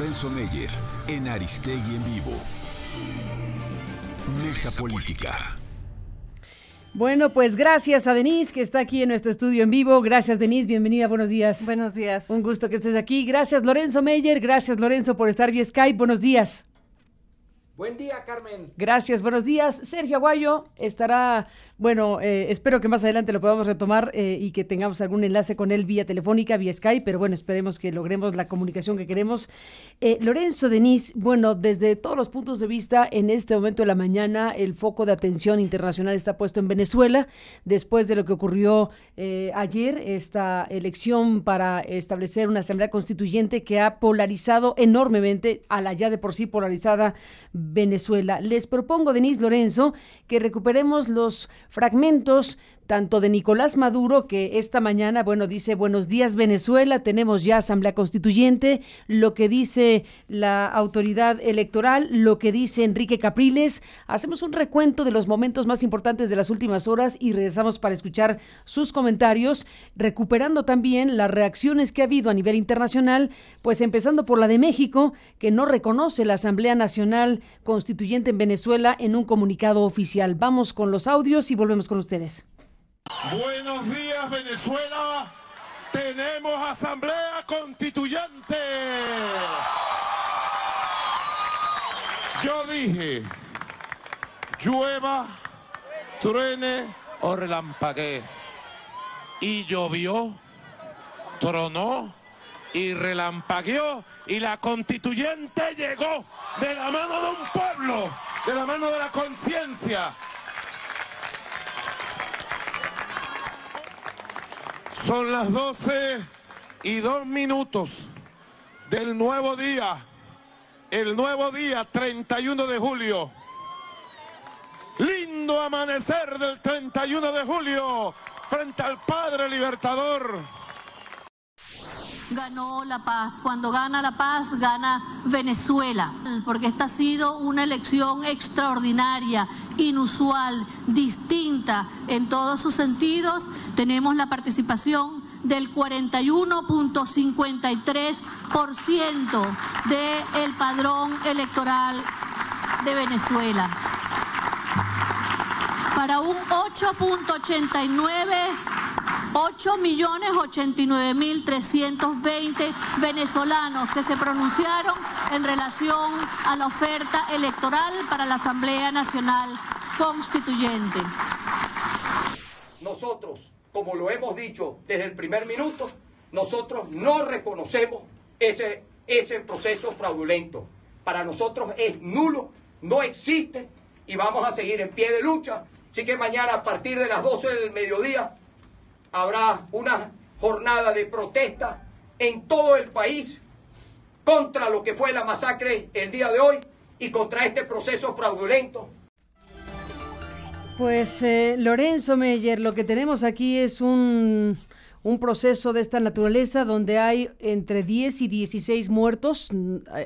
Lorenzo Meyer en Aristegui en Vivo. Mesa Política. Bueno, pues gracias a Denise, que está aquí en nuestro estudio en vivo. Gracias, Denise, bienvenida, buenos días. Buenos días. Un gusto que estés aquí. Gracias, Lorenzo Meyer. Gracias, Lorenzo, por estar vía Skype. Buenos días. Buen día, Carmen. Gracias, buenos días. Sergio Aguayo estará, bueno, espero que más adelante lo podamos retomar y que tengamos algún enlace con él vía telefónica, vía Skype, pero bueno, esperemos que logremos la comunicación que queremos. Lorenzo, Denise, bueno, desde todos los puntos de vista, en este momento de la mañana, el foco de atención internacional está puesto en Venezuela, después de lo que ocurrió ayer, esta elección para establecer una asamblea constituyente que ha polarizado enormemente a la ya de por sí polarizada Venezuela. Les propongo, Denise, Lorenzo, que recuperemos los fragmentos tanto de Nicolás Maduro, que esta mañana, bueno, dice: buenos días Venezuela, tenemos ya asamblea constituyente, lo que dice la autoridad electoral, lo que dice Enrique Capriles. Hacemos un recuento de los momentos más importantes de las últimas horas y regresamos para escuchar sus comentarios, recuperando también las reacciones que ha habido a nivel internacional, pues empezando por la de México, que no reconoce la Asamblea Nacional Constituyente en Venezuela en un comunicado oficial. Vamos con los audios y volvemos con ustedes. Buenos días, Venezuela. Tenemos asamblea constituyente. Yo dije, llueva, truene o relampaguee. Y llovió, tronó y relampagueó. Y la constituyente llegó de la mano de un pueblo, de la mano de la conciencia. Son las 12:02 del nuevo día, el nuevo día 31 de julio. Lindo amanecer del 31 de julio frente al Padre Libertador. Ganó la paz. Cuando gana la paz, gana Venezuela, porque esta ha sido una elección extraordinaria, inusual, distinta en todos sus sentidos. Tenemos la participación del 41.53% del padrón electoral de Venezuela. Para un 8.089.320 venezolanos que se pronunciaron en relación a la oferta electoral para la Asamblea Nacional Constituyente. Nosotros, como lo hemos dicho desde el primer minuto, nosotros no reconocemos ese proceso fraudulento. Para nosotros es nulo, no existe y vamos a seguir en pie de lucha. Así que mañana a partir de las 12 del mediodía habrá una jornada de protesta en todo el país contra lo que fue la masacre el día de hoy y contra este proceso fraudulento. Pues Lorenzo Meyer, lo que tenemos aquí es un proceso de esta naturaleza donde hay entre 10 y 16 muertos,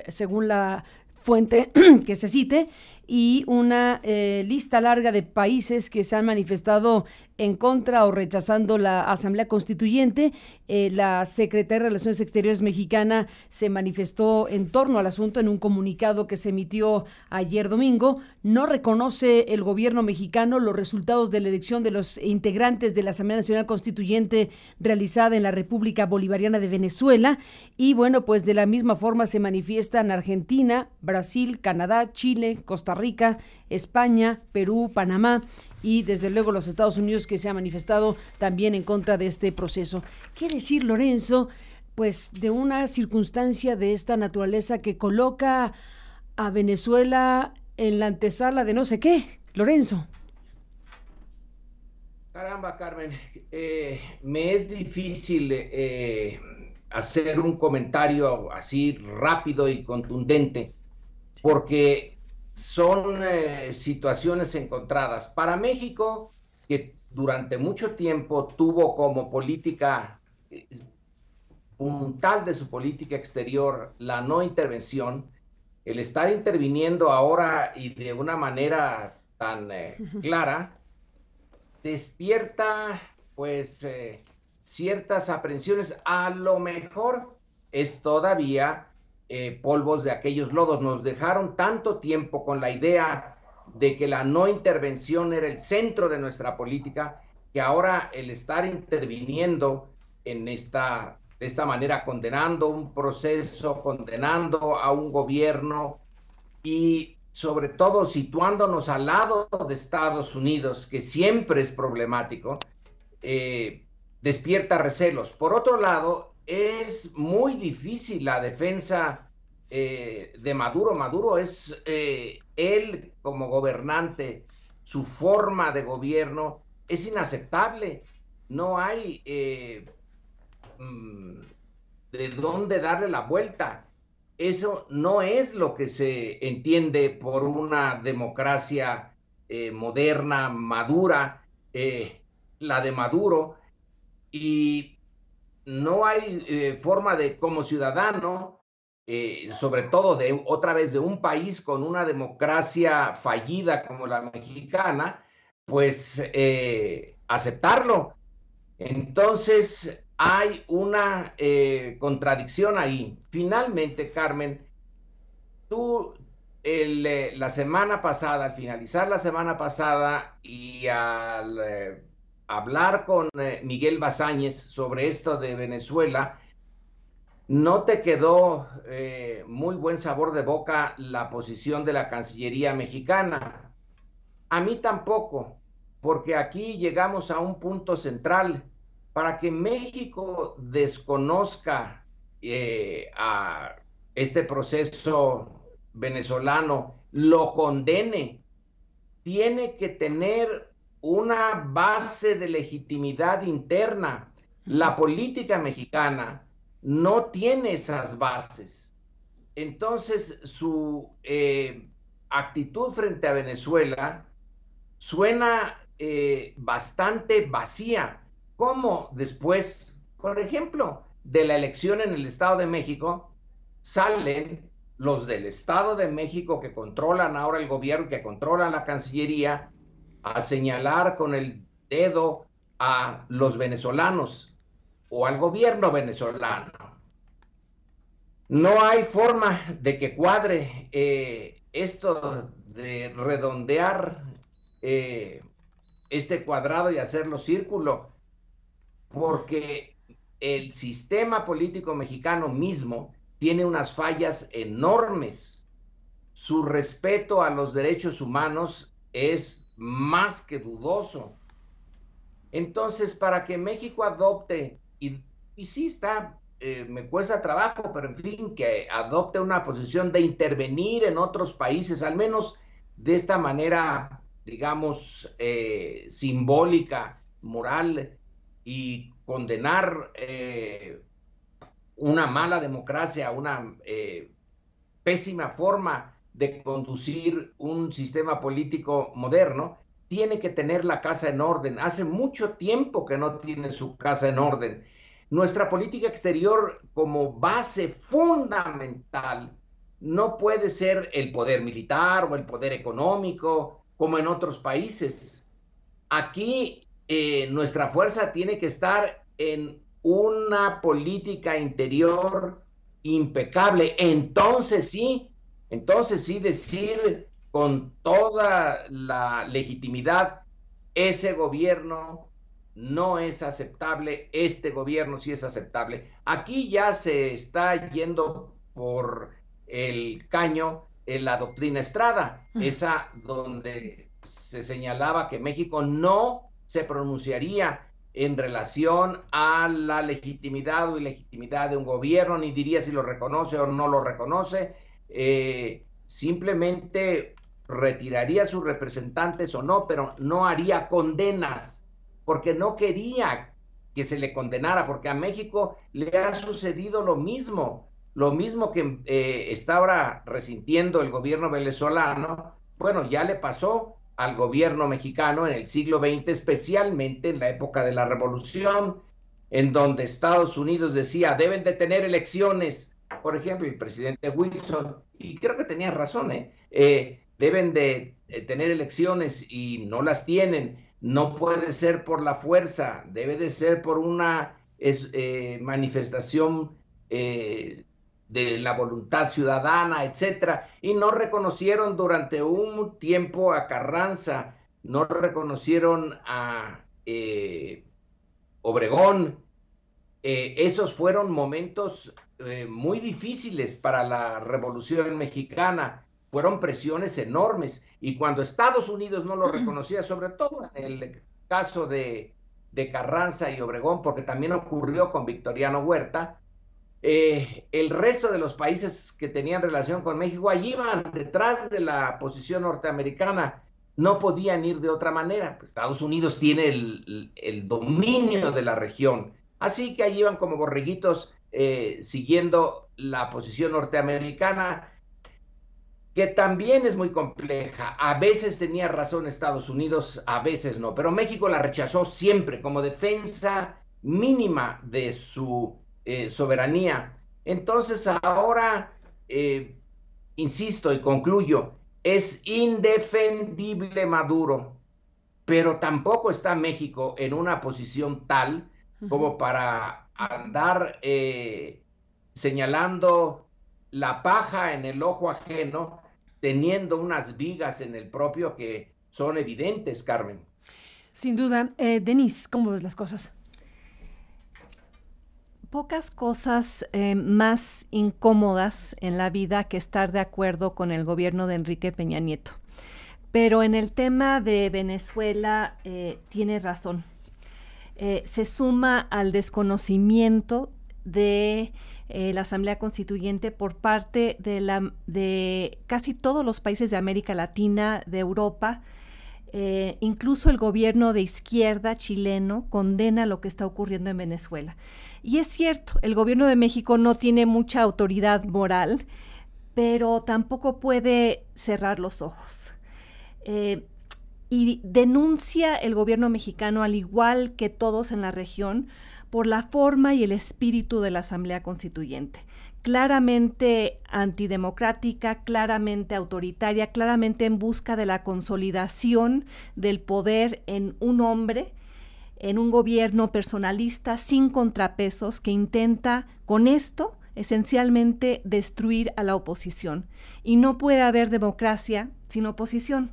según la fuente que se cite, y una lista larga de países que se han manifestado en contra o rechazando la Asamblea Constituyente. La Secretaría de Relaciones Exteriores mexicana se manifestó en torno al asunto en un comunicado que se emitió ayer domingo. No reconoce el gobierno mexicano los resultados de la elección de los integrantes de la Asamblea Nacional Constituyente realizada en la República Bolivariana de Venezuela. Y bueno, pues de la misma forma se manifiestan Argentina, Brasil, Canadá, Chile, Costa Rica, España, Perú, Panamá y desde luego los Estados Unidos, que se ha manifestado también en contra de este proceso. ¿Qué decir, Lorenzo, pues de una circunstancia de esta naturaleza que coloca a Venezuela en la antesala de no sé qué, Lorenzo? Caramba, Carmen, me es difícil hacer un comentario así rápido y contundente, porque son situaciones encontradas. Para México, que durante mucho tiempo tuvo como política puntal de su política exterior la no intervención, el estar interviniendo ahora y de una manera tan clara, despierta pues ciertas aprensiones. A lo mejor es todavía polvos de aquellos lodos. Nos dejaron tanto tiempo con la idea de que la no intervención era el centro de nuestra política, que ahora el estar interviniendo de esta manera, condenando un proceso, condenando a un gobierno y sobre todo situándonos al lado de Estados Unidos, que siempre es problemático, despierta recelos. Por otro lado, es muy difícil la defensa de Maduro. Maduro es él como gobernante, su forma de gobierno es inaceptable. No hay de dónde darle la vuelta. Eso no es lo que se entiende por una democracia moderna, madura, la de Maduro, y no hay forma de, como ciudadano, sobre todo otra vez de un país con una democracia fallida como la mexicana, pues aceptarlo. Entonces hay una contradicción ahí. Finalmente, Carmen, tú la semana pasada, al finalizar la semana pasada y al hablar con Miguel Basáñez sobre esto de Venezuela, ¿no te quedó muy buen sabor de boca la posición de la Cancillería mexicana? A mí tampoco, porque aquí llegamos a un punto central. Para que México desconozca a este proceso venezolano, lo condene, tiene que tener una base de legitimidad interna. La política mexicana no tiene esas bases. Entonces, su actitud frente a Venezuela suena bastante vacía. Como después, por ejemplo, de la elección en el Estado de México, salen los del Estado de México que controlan ahora el gobierno, que controlan la Cancillería, a señalar con el dedo a los venezolanos o al gobierno venezolano. No hay forma de que cuadre esto de redondear este cuadrado y hacerlo círculo, porque el sistema político mexicano mismo tiene unas fallas enormes. Su respeto a los derechos humanos es más que dudoso. Entonces, para que México adopte, y sí está, me cuesta trabajo, pero en fin, que adopte una posición de intervenir en otros países, al menos de esta manera, digamos, simbólica, moral, y condenar una mala democracia, una pésima forma de conducir un sistema político moderno, tiene que tener la casa en orden. Hace mucho tiempo que no tiene su casa en orden. Nuestra política exterior como base fundamental no puede ser el poder militar o el poder económico como en otros países. Aquí nuestra fuerza tiene que estar en una política interior impecable. Entonces sí decir con toda la legitimidad, ese gobierno no es aceptable, este gobierno sí es aceptable. Aquí ya se está yendo por el caño en la doctrina Estrada, esa donde se señalaba que México no se pronunciaría en relación a la legitimidad o ilegitimidad de un gobierno, ni diría si lo reconoce o no lo reconoce, simplemente retiraría sus representantes o no, pero no haría condenas, porque no quería que se le condenara, porque a México le ha sucedido lo mismo que está ahora resintiendo el gobierno venezolano. Bueno, ya le pasó al gobierno mexicano en el siglo XX, especialmente en la época de la Revolución, en donde Estados Unidos decía, deben de tener elecciones. Por ejemplo, el presidente Wilson, y creo que tenía razón, deben de tener elecciones y no las tienen. No puede ser por la fuerza, debe de ser por una manifestación de la voluntad ciudadana, etcétera, y no reconocieron durante un tiempo a Carranza, no reconocieron a Obregón. Esos fueron momentos muy difíciles para la Revolución Mexicana, fueron presiones enormes, y cuando Estados Unidos no lo reconocía, sobre todo en el caso de Carranza y Obregón, porque también ocurrió con Victoriano Huerta, el resto de los países que tenían relación con México, allí iban detrás de la posición norteamericana, no podían ir de otra manera. Pues Estados Unidos tiene el dominio de la región, así que allí iban como borreguitos siguiendo la posición norteamericana, que también es muy compleja. A veces tenía razón Estados Unidos, a veces no, pero México la rechazó siempre como defensa mínima de su soberanía. Entonces ahora, insisto y concluyo, es indefendible Maduro, pero tampoco está México en una posición tal como para andar señalando la paja en el ojo ajeno, teniendo unas vigas en el propio que son evidentes, Carmen. Sin duda. Denise, ¿cómo ves las cosas? Pocas cosas más incómodas en la vida que estar de acuerdo con el gobierno de Enrique Peña Nieto. Pero en el tema de Venezuela tiene razón. Se suma al desconocimiento de la Asamblea Constituyente por parte de casi todos los países de América Latina, de Europa. Incluso el gobierno de izquierda chileno condena lo que está ocurriendo en Venezuela. Y es cierto, el gobierno de México no tiene mucha autoridad moral, pero tampoco puede cerrar los ojos. Y denuncia el gobierno mexicano, al igual que todos en la región, por la forma y el espíritu de la Asamblea Constituyente. Claramente antidemocrática, claramente autoritaria, claramente en busca de la consolidación del poder en un hombre, en un gobierno personalista sin contrapesos que intenta con esto esencialmente destruir a la oposición. Y no puede haber democracia sin oposición.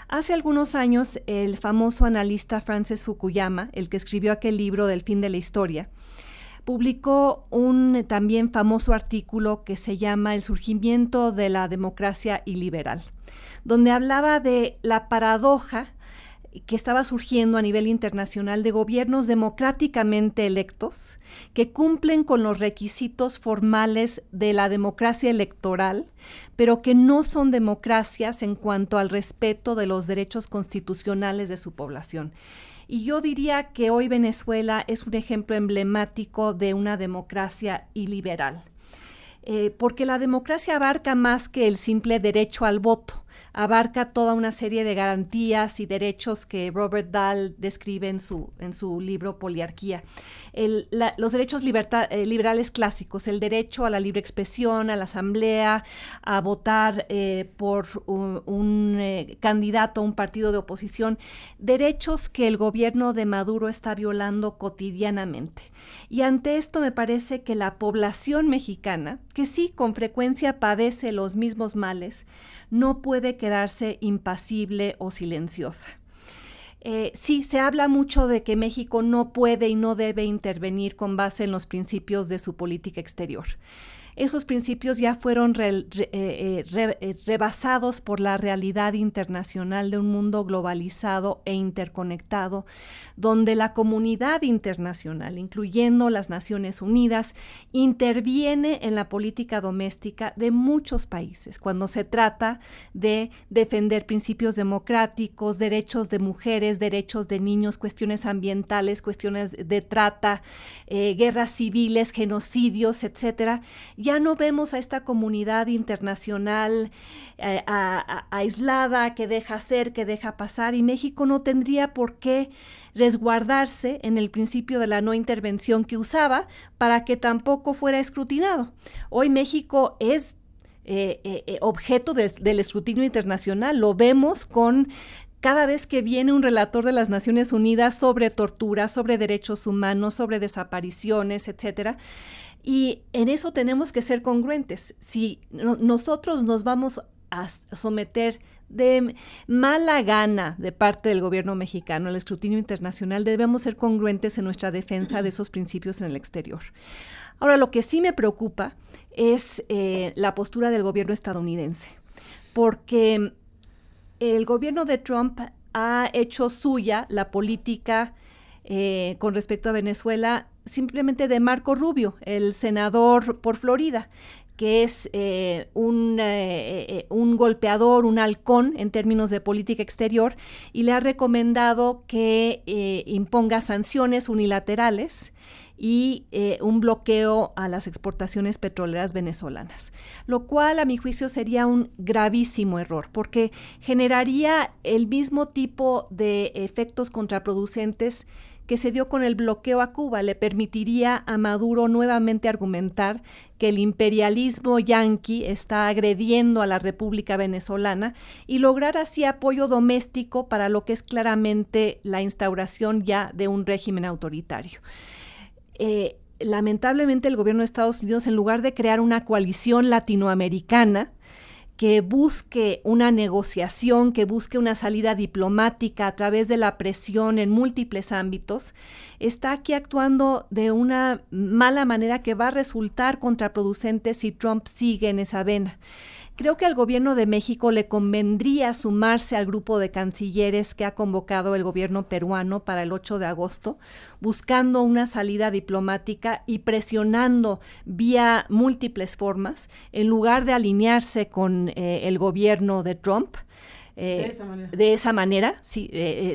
Hace algunos años, el famoso analista Francis Fukuyama, el que escribió aquel libro del fin de la historia, publicó un también famoso artículo que se llama El surgimiento de la democracia iliberal, donde hablaba de la paradoja que estaba surgiendo a nivel internacional de gobiernos democráticamente electos que cumplen con los requisitos formales de la democracia electoral, pero que no son democracias en cuanto al respeto de los derechos constitucionales de su población. Y yo diría que hoy Venezuela es un ejemplo emblemático de una democracia iliberal, porque la democracia abarca más que el simple derecho al voto, abarca toda una serie de garantías y derechos que Robert Dahl describe en su libro Poliarquía. Los derechos liberales clásicos, el derecho a la libre expresión, a la asamblea, a votar por un candidato a un partido de oposición, derechos que el gobierno de Maduro está violando cotidianamente. Y ante esto me parece que la población mexicana, que sí con frecuencia padece los mismos males, no puede quedarse impasible o silenciosa. Sí, se habla mucho de que México no puede y no debe intervenir con base en los principios de su política exterior. Esos principios ya fueron rebasados por la realidad internacional de un mundo globalizado e interconectado, donde la comunidad internacional, incluyendo las Naciones Unidas, interviene en la política doméstica de muchos países cuando se trata de defender principios democráticos, derechos de mujeres, derechos de niños, cuestiones ambientales, cuestiones de trata, guerras civiles, genocidios, etcétera. Ya no vemos a esta comunidad internacional aislada, que deja hacer, que deja pasar, y México no tendría por qué resguardarse en el principio de la no intervención que usaba para que tampoco fuera escrutinado. Hoy México es objeto del escrutinio internacional, lo vemos con cada vez que viene un relator de las Naciones Unidas sobre tortura, sobre derechos humanos, sobre desapariciones, etcétera. Y en eso tenemos que ser congruentes. Si nosotros nos vamos a someter de mala gana de parte del gobierno mexicano al escrutinio internacional, debemos ser congruentes en nuestra defensa de esos principios en el exterior. Ahora, lo que sí me preocupa es la postura del gobierno estadounidense, porque el gobierno de Trump ha hecho suya la política con respecto a Venezuela simplemente de Marco Rubio, el senador por Florida, que es un golpeador, un halcón en términos de política exterior, y le ha recomendado que imponga sanciones unilaterales y un bloqueo a las exportaciones petroleras venezolanas, lo cual a mi juicio sería un gravísimo error, porque generaría el mismo tipo de efectos contraproducentes que se dio con el bloqueo a Cuba. Le permitiría a Maduro nuevamente argumentar que el imperialismo yanqui está agrediendo a la República Venezolana y lograr así apoyo doméstico para lo que es claramente la instauración ya de un régimen autoritario. Lamentablemente el gobierno de Estados Unidos, en lugar de crear una coalición latinoamericana que busque una negociación, que busque una salida diplomática a través de la presión en múltiples ámbitos, está aquí actuando de una mala manera que va a resultar contraproducente si Trump sigue en esa vena. Creo que al gobierno de México le convendría sumarse al grupo de cancilleres que ha convocado el gobierno peruano para el 8 de agosto, buscando una salida diplomática y presionando vía múltiples formas, en lugar de alinearse con el gobierno de Trump. De esa manera, sí,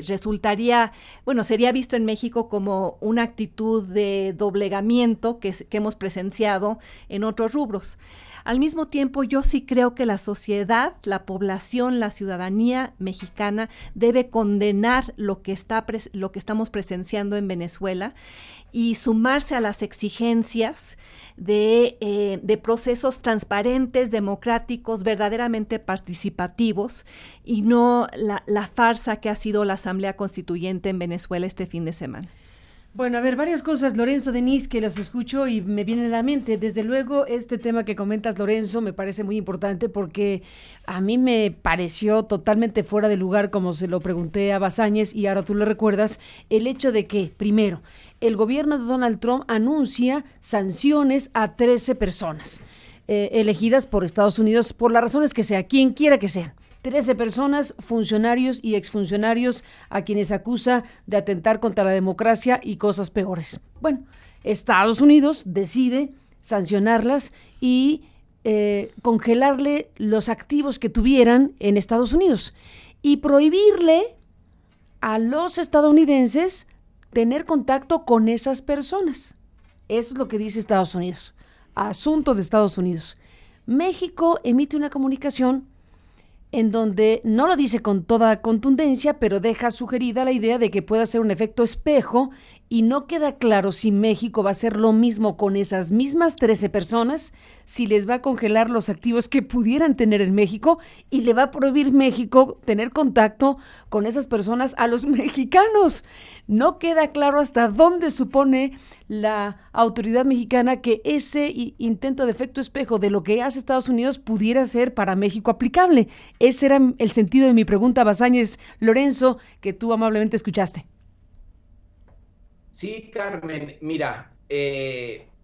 resultaría, bueno, sería visto en México como una actitud de doblegamiento que hemos presenciado en otros rubros. Al mismo tiempo, yo sí creo que la sociedad, la población, la ciudadanía mexicana debe condenar lo que estamos presenciando en Venezuela y sumarse a las exigencias de procesos transparentes, democráticos, verdaderamente participativos, y no la farsa que ha sido la Asamblea Constituyente en Venezuela este fin de semana. Bueno, a ver, varias cosas, Lorenzo, Denise, que los escucho y me vienen a la mente. Desde luego, este tema que comentas, Lorenzo, me parece muy importante porque a mí me pareció totalmente fuera de lugar, como se lo pregunté a Basáñez, y ahora tú lo recuerdas, el hecho de que, primero, el gobierno de Donald Trump anuncia sanciones a 13 personas elegidas por Estados Unidos, por las razones que sea, quien quiera que sean. 13 personas, funcionarios y exfuncionarios a quienes acusa de atentar contra la democracia y cosas peores. Bueno, Estados Unidos decide sancionarlas y congelarle los activos que tuvieran en Estados Unidos y prohibirle a los estadounidenses tener contacto con esas personas. Eso es lo que dice Estados Unidos. Asunto de Estados Unidos. México emite una comunicación en donde no lo dice con toda contundencia, pero deja sugerida la idea de que pueda ser un efecto espejo, y no queda claro si México va a hacer lo mismo con esas mismas 13 personas, si les va a congelar los activos que pudieran tener en México y le va a prohibir México tener contacto con esas personas a los mexicanos. No queda claro hasta dónde supone la autoridad mexicana que ese intento de efecto espejo de lo que hace Estados Unidos pudiera ser para México aplicable. Ese era el sentido de mi pregunta, Basáñez, Lorenzo, que tú amablemente escuchaste. Sí, Carmen, mira,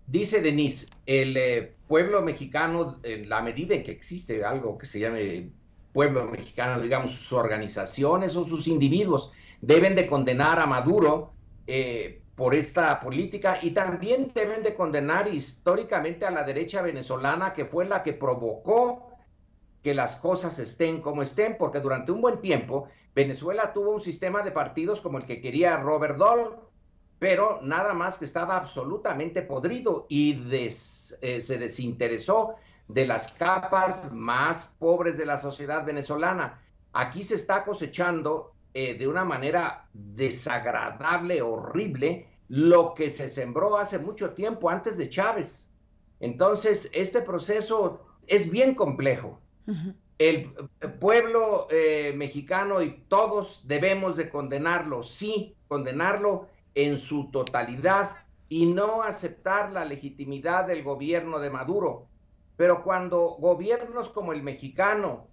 dice Denise, el pueblo mexicano, en la medida en que existe algo que se llame pueblo mexicano, digamos, sus organizaciones o sus individuos, deben de condenar a Maduro por esta política, y también deben de condenar históricamente a la derecha venezolana, que fue la que provocó que las cosas estén como estén, porque durante un buen tiempo Venezuela tuvo un sistema de partidos como el que quería Robert Dole, pero nada más que estaba absolutamente podrido y se desinteresó de las capas más pobres de la sociedad venezolana. Aquí se está cosechando de una manera desagradable, horrible, lo que se sembró hace mucho tiempo antes de Chávez. Entonces, este proceso es bien complejo. Uh-huh. El pueblo mexicano y todos debemos de condenarlo, sí, condenarlo en su totalidad, y no aceptar la legitimidad del gobierno de Maduro. Pero cuando gobiernos como el mexicano,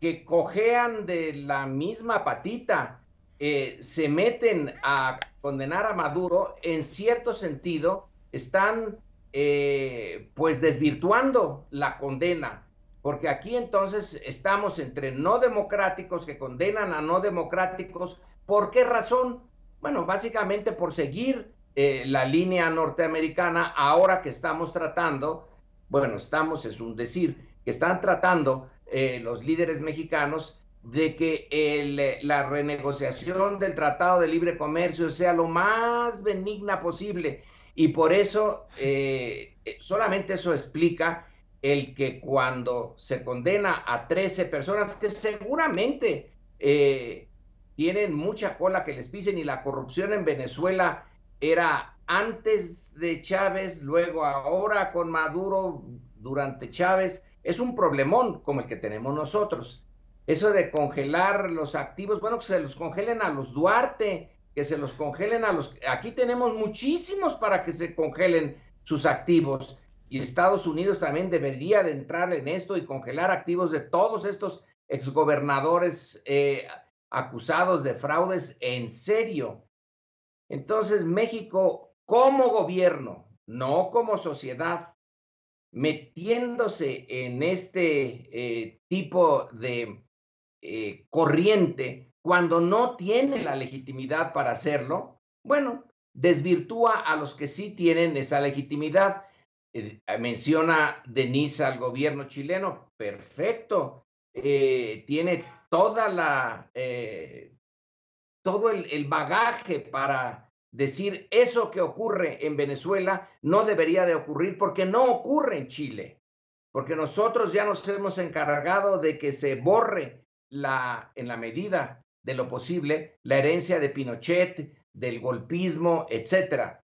que cojean de la misma patita, se meten a condenar a Maduro, en cierto sentido están pues desvirtuando la condena, porque aquí entonces estamos entre no democráticos que condenan a no democráticos. ¿Por qué razón? Bueno, básicamente por seguir la línea norteamericana. Ahora que estamos tratando, bueno, estamos, es un decir, que están tratando los líderes mexicanos de que la renegociación del Tratado de Libre Comercio sea lo más benigna posible, y por eso solamente eso explica el que cuando se condena a 13 personas que seguramente tienen mucha cola que les pisen, y la corrupción en Venezuela era antes de Chávez, luego ahora con Maduro, durante Chávez, es un problemón como el que tenemos nosotros. Eso de congelar los activos, bueno, que se los congelen a los Duarte, que se los congelen a los... Aquí tenemos muchísimos para que se congelen sus activos, y Estados Unidos también debería de entrar en esto y congelar activos de todos estos exgobernadores acusados de fraudes en serio. Entonces, México como gobierno, no como sociedad, metiéndose en este tipo de corriente cuando no tiene la legitimidad para hacerlo, bueno, desvirtúa a los que sí tienen esa legitimidad. Menciona Denise al gobierno chileno, perfecto, tiene toda todo el bagaje para decir eso que ocurre en Venezuela no debería de ocurrir, porque no ocurre en Chile, porque nosotros ya nos hemos encargado de que se borre en la medida de lo posible la herencia de Pinochet, del golpismo, etcétera.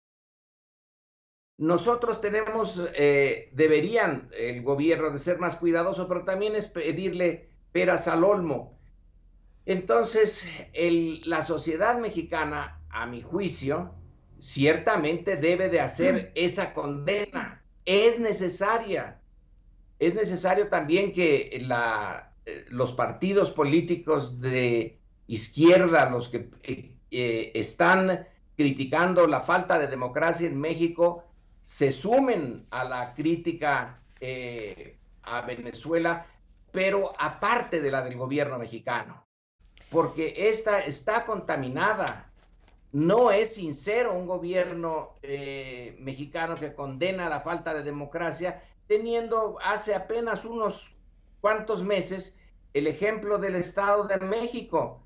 Nosotros deberían el gobierno de ser más cuidadoso, pero también es pedirle peras al olmo. Entonces, la sociedad mexicana, a mi juicio, ciertamente debe de hacer esa condena. Es necesaria. Es necesario también que los partidos políticos de izquierda, los que están criticando la falta de democracia en México, se sumen a la crítica a Venezuela, pero aparte de la del gobierno mexicano, porque esta está contaminada. No es sincero un gobierno mexicano que condena la falta de democracia, teniendo hace apenas unos cuantos meses el ejemplo del Estado de México.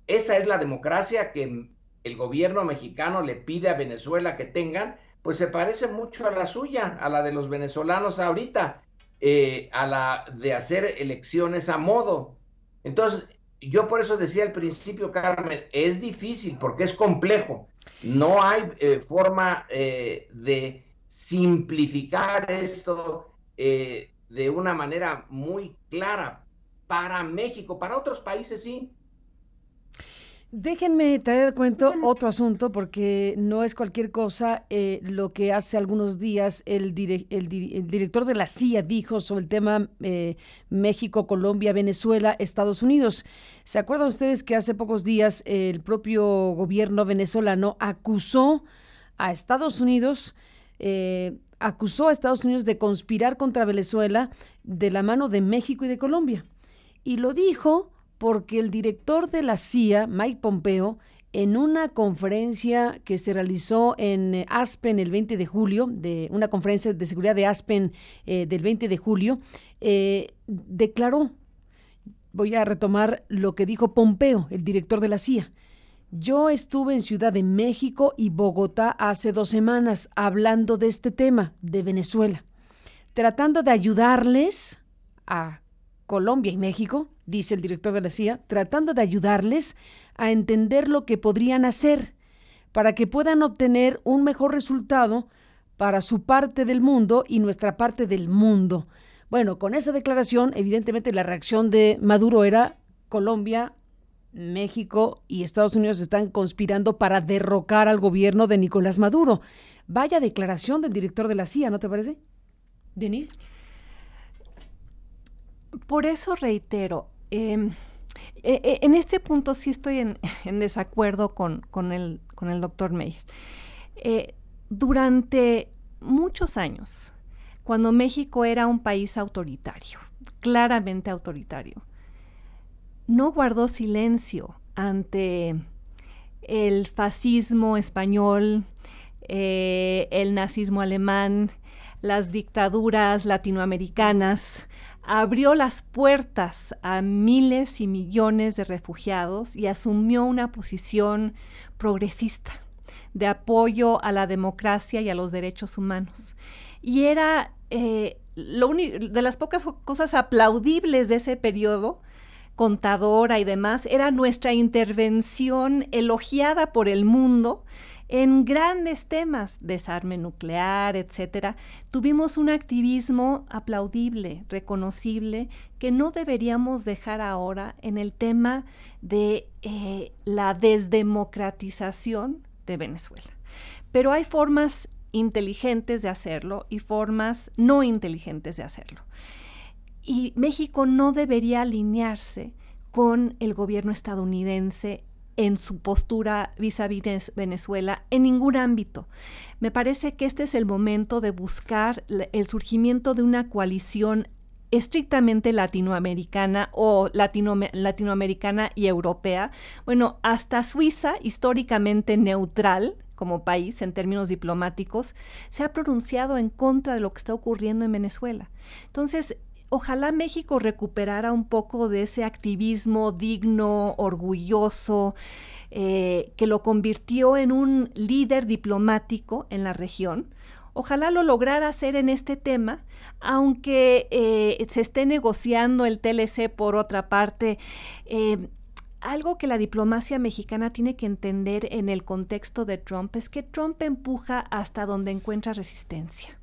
Esa es la democracia que el gobierno mexicano le pide a Venezuela que tengan, pues se parece mucho a la suya, a la de los venezolanos ahorita, a la de hacer elecciones a modo. Entonces, yo por eso decía al principio, Carmen, es difícil porque es complejo. No hay forma de simplificar esto de una manera muy clara para México. Para otros países sí. Déjenme traer al cuento otro asunto, porque no es cualquier cosa lo que hace algunos días el director de la CIA dijo sobre el tema México, Colombia, Venezuela, Estados Unidos. ¿Se acuerdan ustedes que hace pocos días el propio gobierno venezolano acusó a Estados Unidos de conspirar contra Venezuela de la mano de México y de Colombia? Y lo dijo porque el director de la CIA, Mike Pompeo, en una conferencia que se realizó en Aspen el 20 de julio, de una conferencia de seguridad de Aspen del 20 de julio, declaró, voy a retomar lo que dijo Pompeo, el director de la CIA: yo estuve en Ciudad de México y Bogotá hace 2 semanas hablando de este tema, de Venezuela, tratando de ayudarles a Colombia y México, dice el director de la CIA, tratando de ayudarles a entender lo que podrían hacer para que puedan obtener un mejor resultado para su parte del mundo y nuestra parte del mundo. Bueno, con esa declaración, evidentemente la reacción de Maduro era: Colombia México y Estados Unidos están conspirando para derrocar al gobierno de Nicolás Maduro. Vaya declaración del director de la CIA, ¿no te parece, Denise? Por eso reitero, en este punto sí estoy en desacuerdo con el doctor Meyer. Durante muchos años, cuando México era un país autoritario, claramente autoritario, no guardó silencio ante el fascismo español, el nazismo alemán, las dictaduras latinoamericanas, abrió las puertas a miles y millones de refugiados y asumió una posición progresista de apoyo a la democracia y a los derechos humanos. Y era de las pocas cosas aplaudibles de ese periodo, contadora y demás, era nuestra intervención elogiada por el mundo en grandes temas, desarme nuclear, etcétera. Tuvimos un activismo aplaudible, reconocible, que no deberíamos dejar ahora en el tema de la desdemocratización de Venezuela. Pero hay formas inteligentes de hacerlo y formas no inteligentes de hacerlo. Y México no debería alinearse con el gobierno estadounidense en su postura vis-a-vis Venezuela en ningún ámbito. Me parece que este es el momento de buscar el surgimiento de una coalición estrictamente latinoamericana o latinoamericana y europea. Bueno, hasta Suiza, históricamente neutral como país en términos diplomáticos, se ha pronunciado en contra de lo que está ocurriendo en Venezuela. Entonces, ojalá México recuperara un poco de ese activismo digno, orgulloso, que lo convirtió en un líder diplomático en la región. Ojalá lo lograra hacer en este tema, aunque se esté negociando el TLC por otra parte. Algo que la diplomacia mexicana tiene que entender en el contexto de Trump es que Trump empuja hasta donde encuentra resistencia.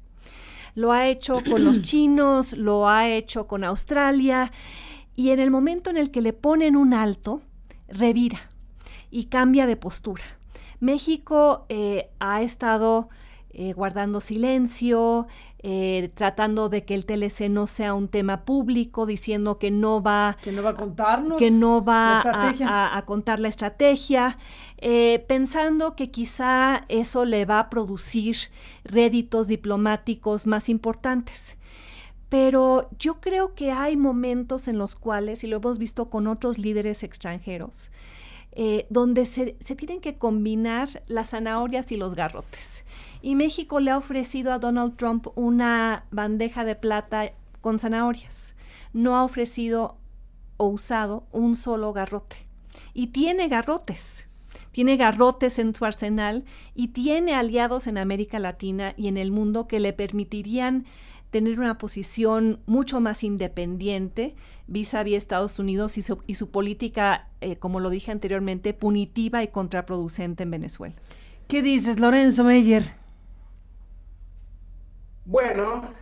Lo ha hecho con los chinos, lo ha hecho con Australia, y en el momento en el que le ponen un alto, revira y cambia de postura. México ha estado guardando silencio, tratando de que el TLC no sea un tema público, diciendo que no va a contarnos, que no va a contar la estrategia, pensando que quizá eso le va a producir réditos diplomáticos más importantes. Pero yo creo que hay momentos en los cuales, y lo hemos visto con otros líderes extranjeros, donde se tienen que combinar las zanahorias y los garrotes. Y México le ha ofrecido a Donald Trump una bandeja de plata con zanahorias. No ha ofrecido o usado un solo garrote. Y tiene garrotes en su arsenal y tiene aliados en América Latina y en el mundo que le permitirían tener una posición mucho más independiente vis-a-vis Estados Unidos y su política, como lo dije anteriormente, punitiva y contraproducente en Venezuela. ¿Qué dices, Lorenzo Meyer? Bueno,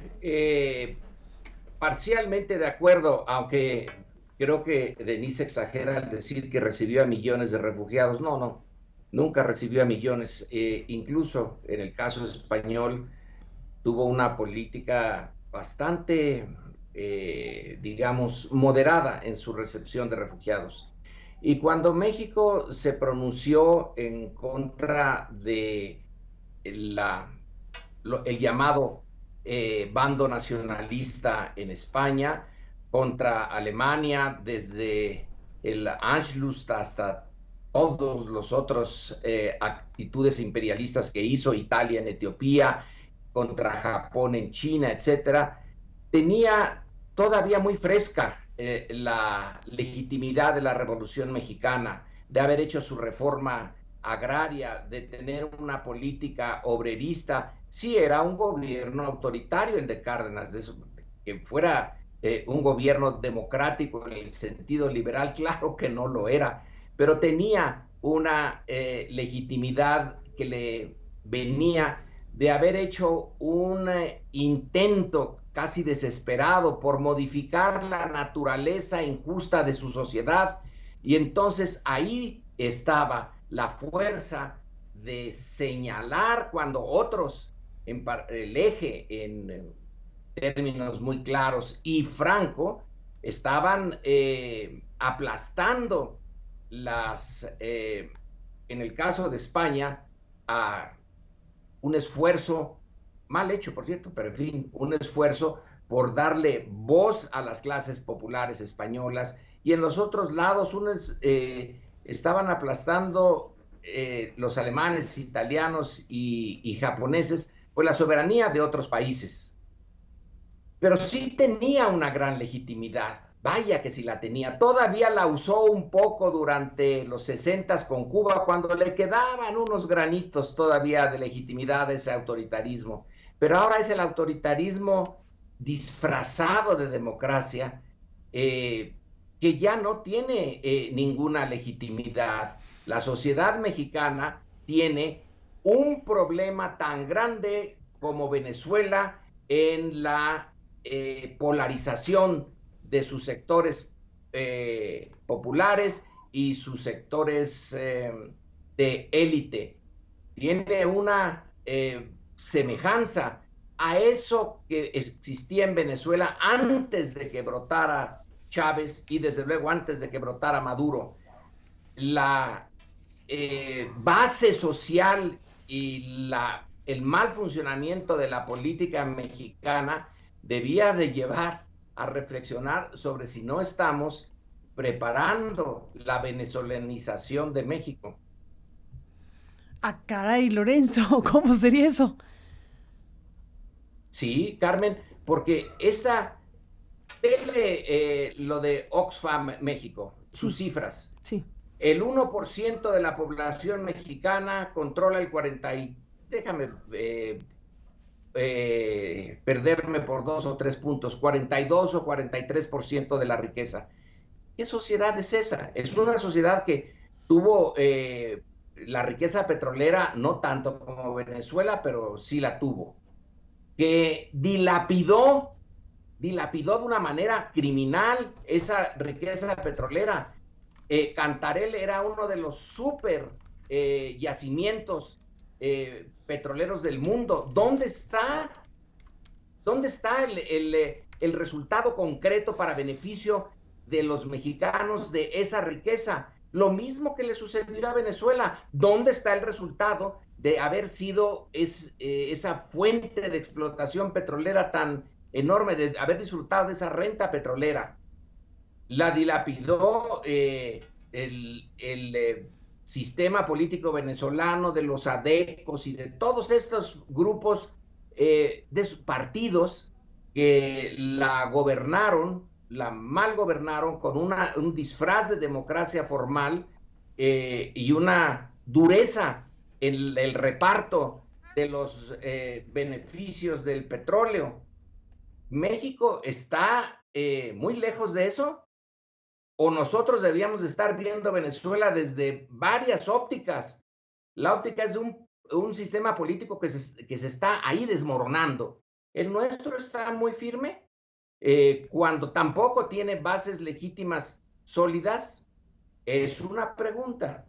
parcialmente de acuerdo, aunque creo que Denise exagera al decir que recibió a millones de refugiados. No, nunca recibió a millones. Incluso en el caso español tuvo una política bastante, digamos, moderada en su recepción de refugiados. Y cuando México se pronunció en contra de el llamado bando nacionalista en España, contra Alemania, desde el Anschluss hasta todos los otros actitudes imperialistas que hizo Italia en Etiopía, contra Japón en China, etcétera, tenía todavía muy fresca la legitimidad de la Revolución Mexicana, de haber hecho su reforma agraria, de tener una política obrerista. Sí, era un gobierno autoritario el de Cárdenas, de eso, que fuera un gobierno democrático en el sentido liberal, claro que no lo era, pero tenía una legitimidad que le venía de haber hecho un intento casi desesperado por modificar la naturaleza injusta de su sociedad, Y entonces ahí estaba la fuerza de señalar cuando otros, el Eje en términos muy claros y Franco, estaban aplastando en el caso de España, a un esfuerzo, mal hecho por cierto, pero en fin, un esfuerzo por darle voz a las clases populares españolas, y en los otros lados estaban aplastando los alemanes, italianos y japoneses, pues la soberanía de otros países. Pero sí tenía una gran legitimidad, vaya que sí la tenía. Todavía la usó un poco durante los 60s con Cuba, cuando le quedaban unos granitos todavía de legitimidad a ese autoritarismo. Pero ahora es el autoritarismo disfrazado de democracia, que ya no tiene ninguna legitimidad. La sociedad mexicana tiene un problema tan grande como Venezuela en la polarización de sus sectores populares y sus sectores de élite. Tiene una semejanza a eso que existía en Venezuela antes de que brotara Chávez y desde luego antes de que brotara Maduro. La base social y el mal funcionamiento de la política mexicana debía de llevar a reflexionar sobre si no estamos preparando la venezolanización de México. Ah, caray, Lorenzo, ¿cómo sería eso? Sí, Carmen, porque lo de Oxfam México, sus cifras. Sí. El 1% de la población mexicana controla el 40%. Déjame perderme por 2 o 3 puntos, 42 o 43% de la riqueza. ¿Qué sociedad es esa? Es una sociedad que tuvo la riqueza petrolera, no tanto como Venezuela, pero sí la tuvo, que dilapidó de una manera criminal esa riqueza petrolera. Cantarell era uno de los super yacimientos petroleros del mundo. ¿Dónde está el resultado concreto para beneficio de los mexicanos de esa riqueza? Lo mismo que le sucedió a Venezuela. ¿Dónde está el resultado de haber sido esa fuente de explotación petrolera tan enorme, de haber disfrutado de esa renta petrolera? La dilapidó el sistema político venezolano, de los adecos y de todos estos grupos de partidos que la mal gobernaron con un disfraz de democracia formal y una dureza en el reparto de los beneficios del petróleo. ¿México está muy lejos de eso? ¿O nosotros debíamos de estar viendo Venezuela desde varias ópticas? La óptica es de un sistema político que se está ahí desmoronando. ¿El nuestro está muy firme? Cuando tampoco tiene bases legítimas sólidas, es una pregunta.